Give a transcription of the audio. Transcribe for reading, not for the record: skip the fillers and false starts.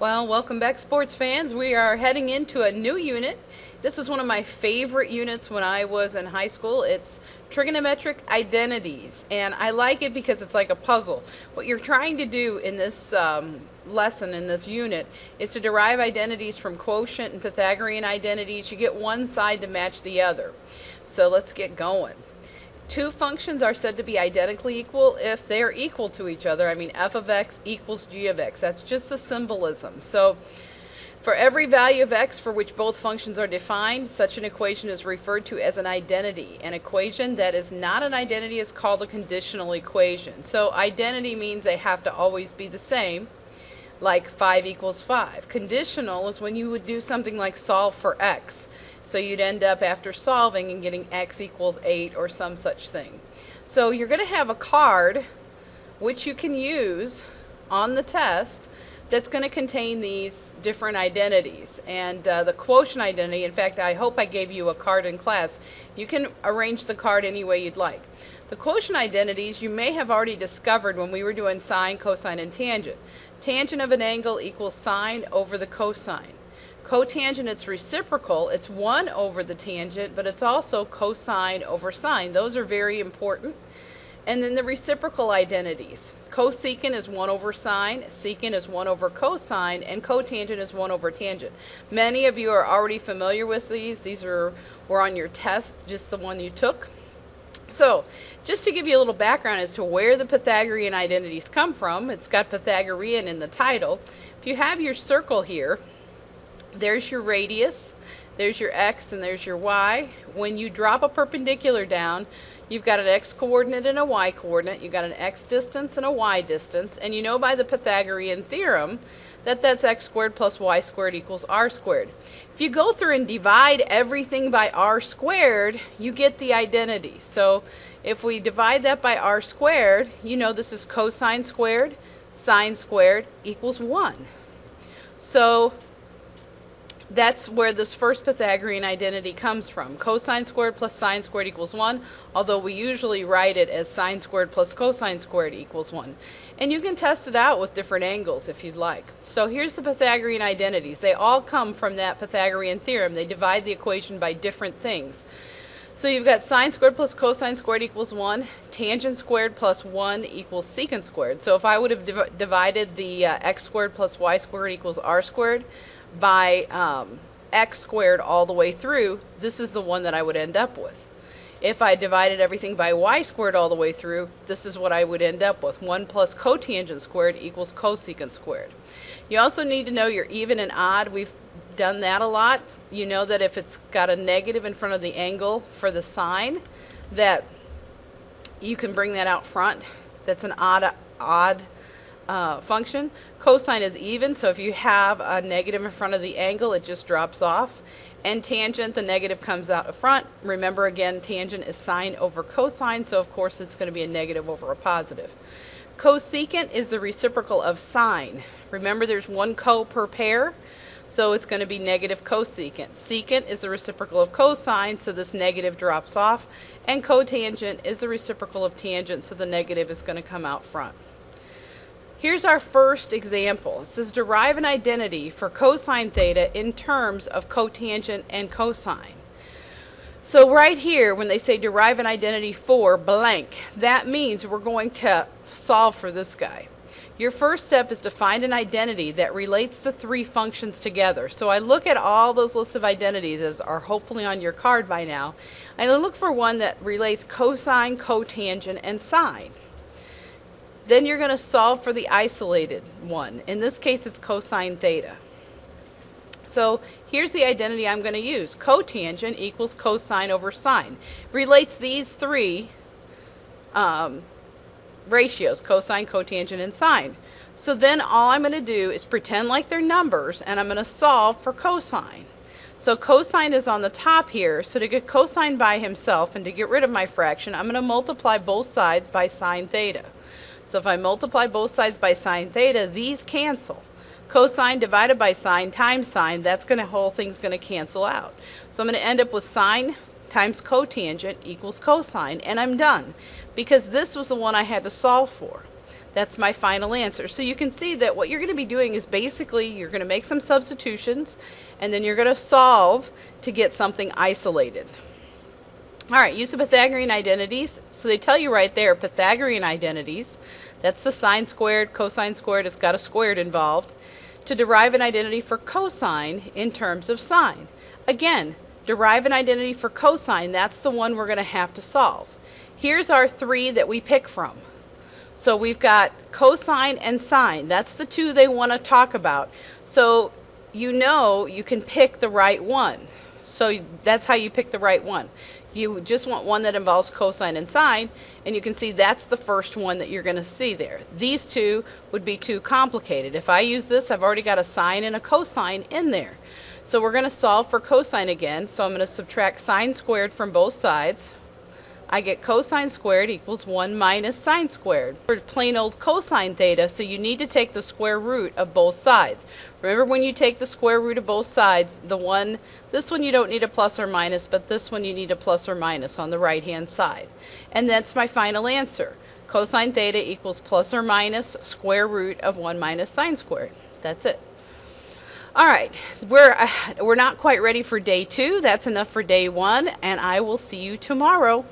Well, welcome back, sports fans. We are heading into a new unit. This was one of my favorite units when I was in high school. It's Trigonometric Identities, and I like it because it's like a puzzle. What you're trying to do in this lesson, in this unit, is to derive identities from quotient and Pythagorean identities. You get one side to match the other. So let's get going. Two functions are said to be identically equal if they're equal to each other. I mean, f of x equals g of x. That's just the symbolism. So for every value of x for which both functions are defined, such an equation is referred to as an identity. An equation that is not an identity is called a conditional equation. So identity means they have to always be the same, like 5 equals 5. Conditional is when you would do something like solve for x. So you'd end up after solving and getting x equals 8 or some such thing. So you're going to have a card which you can use on the test that's going to contain these different identities. And the quotient identity, in fact, I hope I gave you a card in class. You can arrange the card any way you'd like. The quotient identities you may have already discovered when we were doing sine, cosine, and tangent. Tangent of an angle equals sine over the cosine. Cotangent, it's reciprocal. It's 1 over the tangent, but it's also cosine over sine. Those are very important. And then the reciprocal identities. Cosecant is 1 over sine, secant is 1 over cosine, and cotangent is 1 over tangent. Many of you are already familiar with these. These were on your test, just the one you took. So, just to give you a little background as to where the Pythagorean identities come from, it's got Pythagorean in the title. If you have your circle here, there's your radius, there's your x, and there's your y. When you drop a perpendicular down, you've got an x coordinate and a y coordinate. You've got an x distance and a y distance. And you know by the Pythagorean theorem that that's x squared plus y squared equals r squared. If you go through and divide everything by r squared, you get the identity. So if we divide that by r squared, you know this is cosine squared, sine squared equals 1. So that's where this first Pythagorean identity comes from. Cosine squared plus sine squared equals 1, although we usually write it as sine squared plus cosine squared equals 1. And you can test it out with different angles if you'd like. So here's the Pythagorean identities. They all come from that Pythagorean theorem. They divide the equation by different things. So you've got sine squared plus cosine squared equals 1, tangent squared plus 1 equals secant squared. So if I would have divided the x squared plus y squared equals r squared, by x squared all the way through, this is the one that I would end up with. If I divided everything by y squared all the way through, this is what I would end up with. 1 plus cotangent squared equals cosecant squared. You also need to know your even and odd. We've done that a lot. You know that if it's got a negative in front of the angle for the sine, that you can bring that out front. That's an odd function. Cosine is even, so if you have a negative in front of the angle, it just drops off. And tangent, the negative comes out front. Remember again, tangent is sine over cosine, so of course it's going to be a negative over a positive. Cosecant is the reciprocal of sine. Remember there's one co per pair, so it's going to be negative cosecant. Secant is the reciprocal of cosine, so this negative drops off. And cotangent is the reciprocal of tangent, so the negative is going to come out front. Here's our first example. It says derive an identity for cosine theta in terms of cotangent and cosine. So right here, when they say derive an identity for blank, that means we're going to solve for this guy. Your first step is to find an identity that relates the three functions together. So I look at all those lists of identities that are hopefully on your card by now, and I look for one that relates cosine, cotangent, and sine. Then you're going to solve for the isolated one. In this case, it's cosine theta. So here's the identity I'm going to use. Cotangent equals cosine over sine. Relates these three ratios, cosine, cotangent, and sine. So then all I'm going to do is pretend like they're numbers, and I'm going to solve for cosine. So cosine is on the top here, so to get cosine by himself and to get rid of my fraction, I'm going to multiply both sides by sine theta. So if I multiply both sides by sine theta, these cancel. Cosine divided by sine times sine, the whole thing's going to cancel out. So I'm going to end up with sine times cotangent equals cosine, and I'm done. Because this was the one I had to solve for. That's my final answer. So you can see that what you're going to be doing is basically you're going to make some substitutions and then you're going to solve to get something isolated. All right, use the Pythagorean identities. So they tell you right there, Pythagorean identities, that's the sine squared, cosine squared, it's got a squared involved, to derive an identity for cosine in terms of sine. Again, derive an identity for cosine, that's the one we're going to have to solve. Here's our three that we pick from. So we've got cosine and sine. That's the two they want to talk about. So you know you can pick the right one. So that's how you pick the right one. You just want one that involves cosine and sine, and you can see that's the first one that you're going to see there. These two would be too complicated. If I use this, I've already got a sine and a cosine in there. So we're going to solve for cosine again. So I'm going to subtract sine squared from both sides. I get cosine squared equals 1 minus sine squared. For plain old cosine theta, so you need to take the square root of both sides. Remember, when you take the square root of both sides, this one you don't need a plus or minus, but this one you need a plus or minus on the right hand side. And that's my final answer. Cosine theta equals plus or minus square root of 1 minus sine squared. That's it. All right, we're not quite ready for day 2. That's enough for day 1, and I will see you tomorrow.